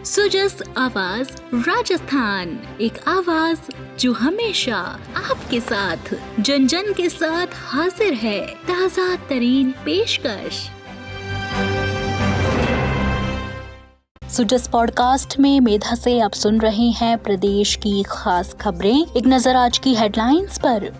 सुजस आवाज राजस्थान, एक आवाज जो हमेशा आपके साथ, जन जन के साथ हाजिर है। ताजा तरीन पेशकश। सुजस पॉडकास्ट में मेधा से आप सुन रहे हैं प्रदेश की खास खबरें। एक नजर आज की हेडलाइंस पर।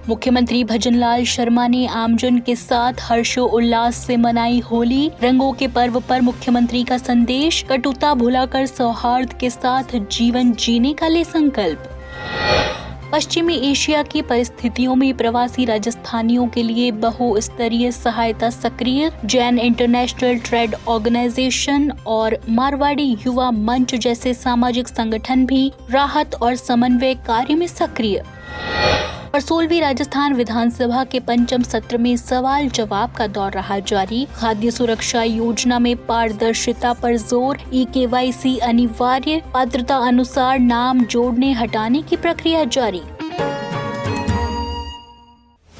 मुख्यमंत्री भजनलाल शर्मा ने आमजन के साथ हर्षोल्लास से मनाई होली। रंगों के पर्व पर मुख्यमंत्री का संदेश, कटुता भुलाकर सौहार्द के साथ जीवन जीने का ले संकल्प। पश्चिमी एशिया की परिस्थितियों में प्रवासी राजस्थानियों के लिए बहुस्तरीय सहायता सक्रिय। जैन इंटरनेशनल ट्रेड ऑर्गेनाइजेशन और मारवाड़ी युवा मंच जैसे सामाजिक संगठन भी राहत और समन्वय कार्य में सक्रिय। और 16वीं राजस्थान विधानसभा के पंचम सत्र में सवाल जवाब का दौर रहा जारी। खाद्य सुरक्षा योजना में पारदर्शिता पर जोर, KYC अनिवार्य, पात्रता अनुसार नाम जोड़ने हटाने की प्रक्रिया जारी।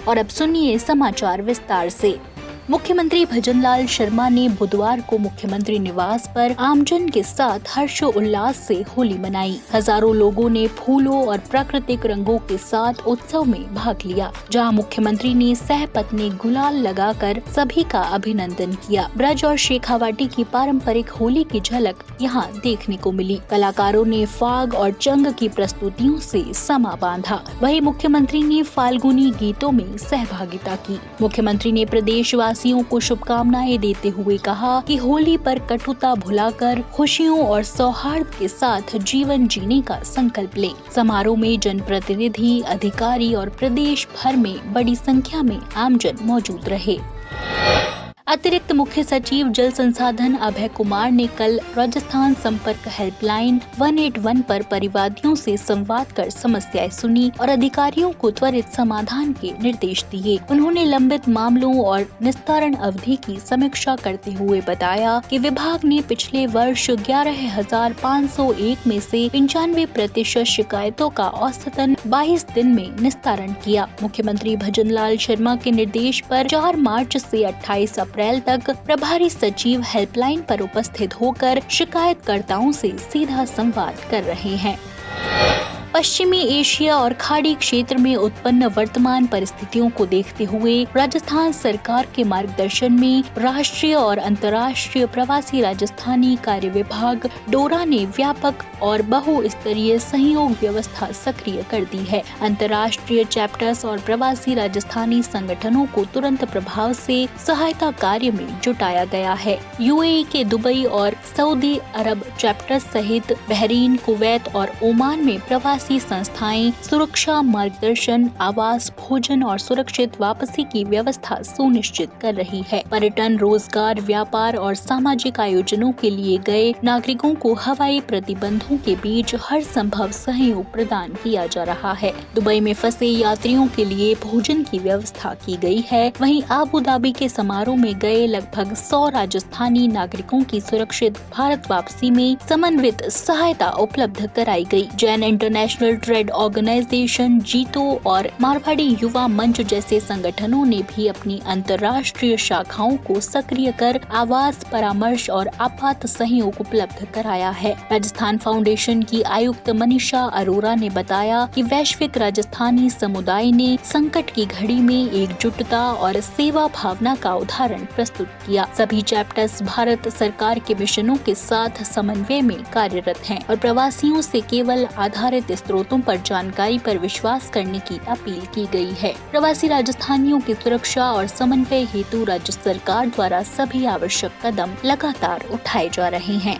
और अब सुनिए समाचार विस्तार से। मुख्यमंत्री भजनलाल शर्मा ने बुधवार को मुख्यमंत्री निवास पर आमजन के साथ हर्षोल्लास से होली मनाई। हजारों लोगों ने फूलों और प्राकृतिक रंगों के साथ उत्सव में भाग लिया, जहां मुख्यमंत्री ने सहपत्नी गुलाल लगाकर सभी का अभिनंदन किया। ब्रज और शेखावाटी की पारंपरिक होली की झलक यहां देखने को मिली। कलाकारों ने फाग और चंग की प्रस्तुतियों से समा बांधा। वहीं मुख्यमंत्री ने फाल्गुनी गीतों में सहभागिता की। मुख्यमंत्री ने प्रदेशवासियों को शुभकामनाएं देते हुए कहा कि होली पर कटुता भुलाकर खुशियों और सौहार्द के साथ जीवन जीने का संकल्प लें। समारोह में जनप्रतिनिधि, अधिकारी और प्रदेश भर में बड़ी संख्या में आमजन मौजूद रहे। अतिरिक्त मुख्य सचिव जल संसाधन अभय कुमार ने कल राजस्थान संपर्क हेल्पलाइन 181 पर परिवादियों से संवाद कर समस्याएं सुनी और अधिकारियों को त्वरित समाधान के निर्देश दिए। उन्होंने लंबित मामलों और निस्तारण अवधि की समीक्षा करते हुए बताया कि विभाग ने पिछले वर्ष 11,501 में से 95% शिकायतों का औसतन 22 दिन में निस्तारण किया। मुख्यमंत्री भजनलाल शर्मा के निर्देश पर 4 मार्च से 28 अप्रैल तक प्रभारी सचिव हेल्पलाइन पर उपस्थित होकर शिकायतकर्ताओं से सीधा संवाद कर रहे हैं। पश्चिमी एशिया और खाड़ी क्षेत्र में उत्पन्न वर्तमान परिस्थितियों को देखते हुए राजस्थान सरकार के मार्गदर्शन में राष्ट्रीय और अंतर्राष्ट्रीय प्रवासी राजस्थानी कार्य विभाग डोरा ने व्यापक और बहुस्तरीय सहयोग व्यवस्था सक्रिय कर दी है। अंतर्राष्ट्रीय चैप्टर्स और प्रवासी राजस्थानी संगठनों को तुरंत प्रभाव से सहायता कार्य में जुटाया गया है। UAE के दुबई और सऊदी अरब चैप्टर्स सहित बहरीन, कुवैत और ओमान में प्रवासी संस्थाएं सुरक्षा, मार्गदर्शन, आवास, भोजन और सुरक्षित वापसी की व्यवस्था सुनिश्चित कर रही है। पर्यटन, रोजगार, व्यापार और सामाजिक आयोजनों के लिए गए नागरिकों को हवाई प्रतिबंधों के बीच हर संभव सहयोग प्रदान किया जा रहा है। दुबई में फंसे यात्रियों के लिए भोजन की व्यवस्था की गई है। वहीं आबू धाबी के समारोह में गए लगभग 100 राजस्थानी नागरिकों की सुरक्षित भारत वापसी में समन्वित सहायता उपलब्ध कराई गई। जैन इंटरनेशनल ट्रेड ऑर्गेनाइजेशन, जीतो और मारवाड़ी युवा मंच जैसे संगठनों ने भी अपनी अंतर्राष्ट्रीय शाखाओं को सक्रिय कर आवास, परामर्श और आपात सहयोग उपलब्ध कराया है। राजस्थान फाउंडेशन की आयुक्त मनीषा अरोरा ने बताया कि वैश्विक राजस्थानी समुदाय ने संकट की घड़ी में एकजुटता और सेवा भावना का उदाहरण प्रस्तुत किया। सभी चैप्टर्स भारत सरकार के मिशनों के साथ समन्वय में कार्यरत हैं और प्रवासियों से केवल आधारित स्रोतों पर जानकारी पर विश्वास करने की अपील की गई है। प्रवासी राजस्थानियों की सुरक्षा और समन्वय हेतु राज्य सरकार द्वारा सभी आवश्यक कदम लगातार उठाए जा रहे हैं।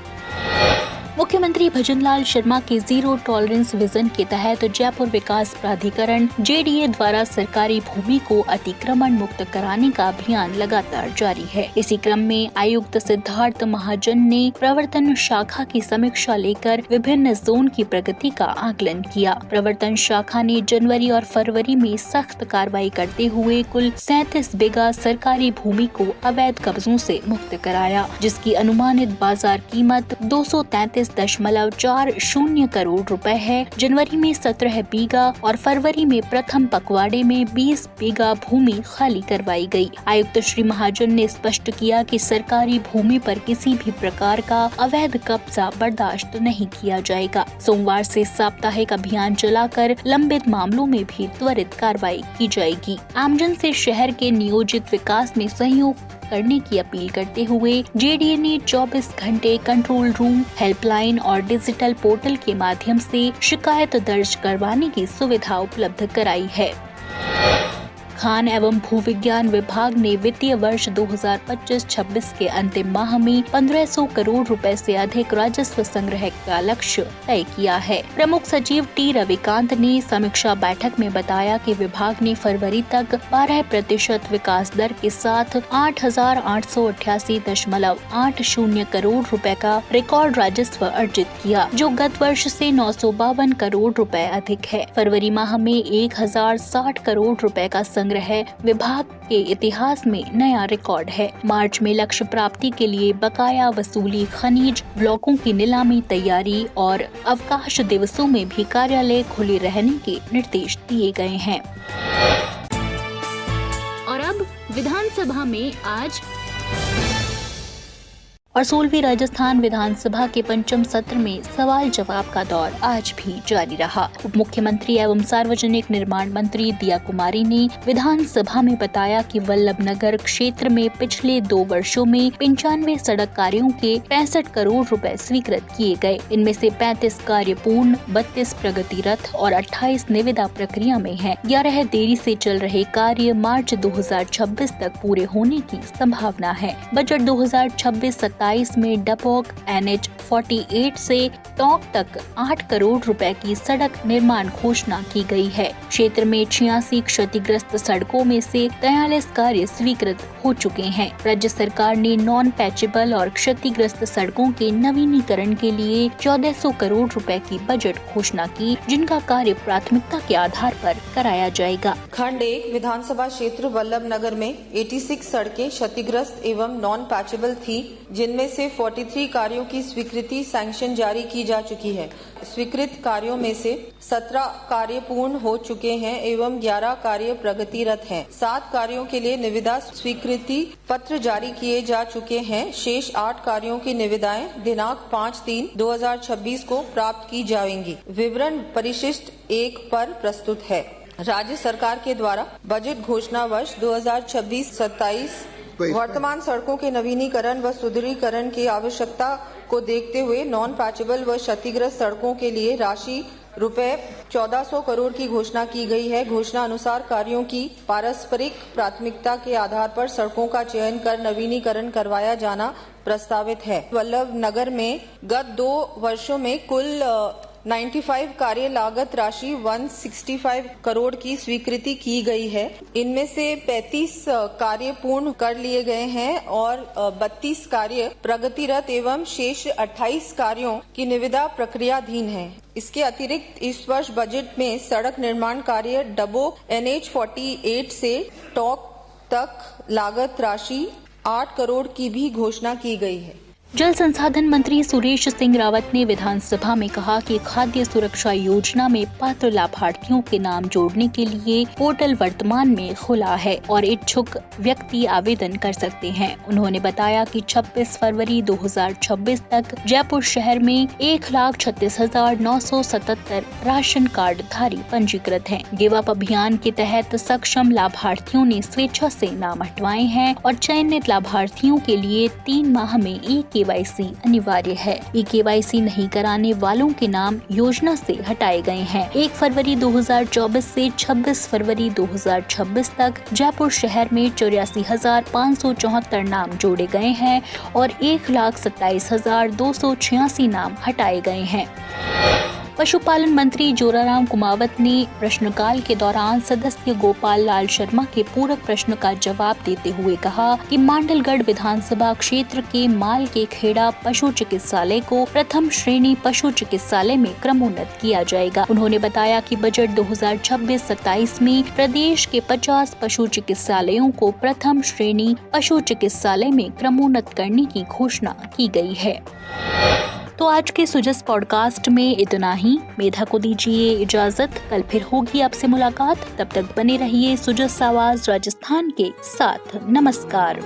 मुख्यमंत्री भजनलाल शर्मा के जीरो टॉलरेंस विजन के तहत जयपुर विकास प्राधिकरण JDA द्वारा सरकारी भूमि को अतिक्रमण मुक्त कराने का अभियान लगातार जारी है। इसी क्रम में आयुक्त सिद्धार्थ महाजन ने प्रवर्तन शाखा की समीक्षा लेकर विभिन्न जोन की प्रगति का आकलन किया। प्रवर्तन शाखा ने जनवरी और फरवरी में सख्त कार्रवाई करते हुए कुल 37 बीघा सरकारी भूमि को अवैध कब्जों से मुक्त कराया, जिसकी अनुमानित बाजार कीमत 233 35.40 करोड़ रुपए है। जनवरी में 17 बीघा और फरवरी में प्रथम पखवाड़े में 20 बीघा भूमि खाली करवाई गई। आयुक्त श्री महाजन ने स्पष्ट किया कि सरकारी भूमि पर किसी भी प्रकार का अवैध कब्जा बर्दाश्त नहीं किया जाएगा। सोमवार से साप्ताहिक अभियान चलाकर लंबित मामलों में भी त्वरित कार्रवाई की जाएगी। आमजन से शहर के नियोजित विकास में सहयोग करने की अपील करते हुए जेडीए ने 24 घंटे कंट्रोल रूम, हेल्पलाइन और डिजिटल पोर्टल के माध्यम से शिकायत दर्ज करवाने की सुविधा उपलब्ध कराई है। खान एवं भूविज्ञान विभाग ने वित्तीय वर्ष 2025-26 के अंतिम माह में 1500 करोड़ रुपए से अधिक राजस्व संग्रह का लक्ष्य तय किया है। प्रमुख सचिव टी रविकांत ने समीक्षा बैठक में बताया कि विभाग ने फरवरी तक 12% विकास दर के साथ 8,888.80 करोड़ रुपए का रिकॉर्ड राजस्व अर्जित किया, जो गत वर्ष से 952 करोड़ रुपए अधिक है। फरवरी माह में 1060 करोड़ रुपए का संग्रह विभाग के इतिहास में नया रिकॉर्ड है। मार्च में लक्ष्य प्राप्ति के लिए बकाया वसूली, खनिज ब्लॉकों की नीलामी तैयारी और अवकाश दिवसों में भी कार्यालय खुले रहने के निर्देश दिए गए हैं। और अब विधानसभा में आज और 16वीं राजस्थान विधानसभा के पंचम सत्र में सवाल जवाब का दौर आज भी जारी रहा। उप मुख्यमंत्री एवं सार्वजनिक निर्माण मंत्री दिया कुमारी ने विधानसभा में बताया कि वल्लभनगर क्षेत्र में पिछले 2 वर्षों में 95 सड़क कार्यों के 65 करोड़ रुपए स्वीकृत किए गए। इनमें से 35 कार्य पूर्ण, 32 प्रगतिरत और 28 निविदा प्रक्रिया में हैं। 11 देरी से चल रहे कार्य मार्च 2026 तक पूरे होने की संभावना है। बजट 2026-27 में डपोक NH 48 से टोंक तक 8 करोड़ रुपए की सड़क निर्माण घोषणा की गई है। क्षेत्र में 86 क्षतिग्रस्त सड़कों में से 43 कार्य स्वीकृत हो चुके हैं। राज्य सरकार ने नॉन पैचेबल और क्षतिग्रस्त सड़कों के नवीनीकरण के लिए 1400 करोड़ रुपए की बजट घोषणा की, जिनका कार्य प्राथमिकता के आधार पर कराया जाएगा। खंड 1 विधानसभा क्षेत्र वल्लभनगर में 86 सड़कें क्षतिग्रस्त एवं नॉन पैचेबल थी, जिनमें से 43 कार्यों की स्वीकृति सैंक्शन जारी की जा चुकी है। स्वीकृत कार्यों में से 17 कार्य पूर्ण हो चुके हैं एवं 11 कार्य प्रगतिरत हैं। 7 कार्यों के लिए निविदा स्वीकृति पत्र जारी किए जा चुके हैं। शेष 8 कार्यों की निविदाएं दिनांक 5/3/2026 को प्राप्त की जाएंगी। विवरण परिशिष्ट 1 पर प्रस्तुत है। राज्य सरकार के द्वारा बजट घोषणा वर्ष 2026-27 वर्तमान सड़कों के नवीनीकरण व सुदृढ़ीकरण की आवश्यकता को देखते हुए नॉन पैचेबल व क्षतिग्रस्त सड़कों के लिए राशि रुपए 1400 करोड़ की घोषणा की गई है। घोषणा अनुसार कार्यों की पारस्परिक प्राथमिकता के आधार पर सड़कों का चयन कर नवीनीकरण करवाया जाना प्रस्तावित है। वल्लभनगर में गत 2 वर्षों में कुल 95 कार्य लागत राशि 165 करोड़ की स्वीकृति की गई है। इनमें से 35 कार्य पूर्ण कर लिए गए हैं और 32 कार्य प्रगतिरत एवं शेष 28 कार्यों की निविदा प्रक्रियाधीन है। इसके अतिरिक्त इस वर्ष बजट में सड़क निर्माण कार्य डबोक NH 48 से टोंक तक लागत राशि 8 करोड़ की भी घोषणा की गई है। जल संसाधन मंत्री सुरेश सिंह रावत ने विधानसभा में कहा कि खाद्य सुरक्षा योजना में पात्र लाभार्थियों के नाम जोड़ने के लिए पोर्टल वर्तमान में खुला है और इच्छुक व्यक्ति आवेदन कर सकते हैं। उन्होंने बताया कि 26 फरवरी 2026 तक जयपुर शहर में 1,36,977 राशन कार्ड धारी पंजीकृत हैं। गिव अप अभियान के तहत सक्षम लाभार्थियों ने स्वेच्छा से नाम हटवाए हैं और चयनित लाभार्थियों के लिए 3 माह में KYC अनिवार्य है। KYC नहीं कराने वालों के नाम योजना से हटाए गए हैं। 1 फरवरी 2024 से 26 फरवरी 2026 तक जयपुर शहर में 84,574 नाम जोड़े गए हैं और 1,27,286 नाम हटाए गए हैं। पशुपालन मंत्री जोराराम कुमावत ने प्रश्नकाल के दौरान सदस्य गोपाल लाल शर्मा के पूरक प्रश्न का जवाब देते हुए कहा कि मांडलगढ़ विधानसभा क्षेत्र के माल के खेड़ा पशु चिकित्सालय को प्रथम श्रेणी पशु चिकित्सालय में क्रमोन्नत किया जाएगा। उन्होंने बताया कि बजट 2026-27 में प्रदेश के 50 पशु चिकित्सालयों को प्रथम श्रेणी पशु चिकित्सालय में क्रमोन्नत करने की घोषणा की गई है। तो आज के सुजस पॉडकास्ट में इतना ही। मेधा को दीजिए इजाजत, कल फिर होगी आपसे मुलाकात। तब तक बने रहिए सुजस आवाज राजस्थान के साथ। नमस्कार।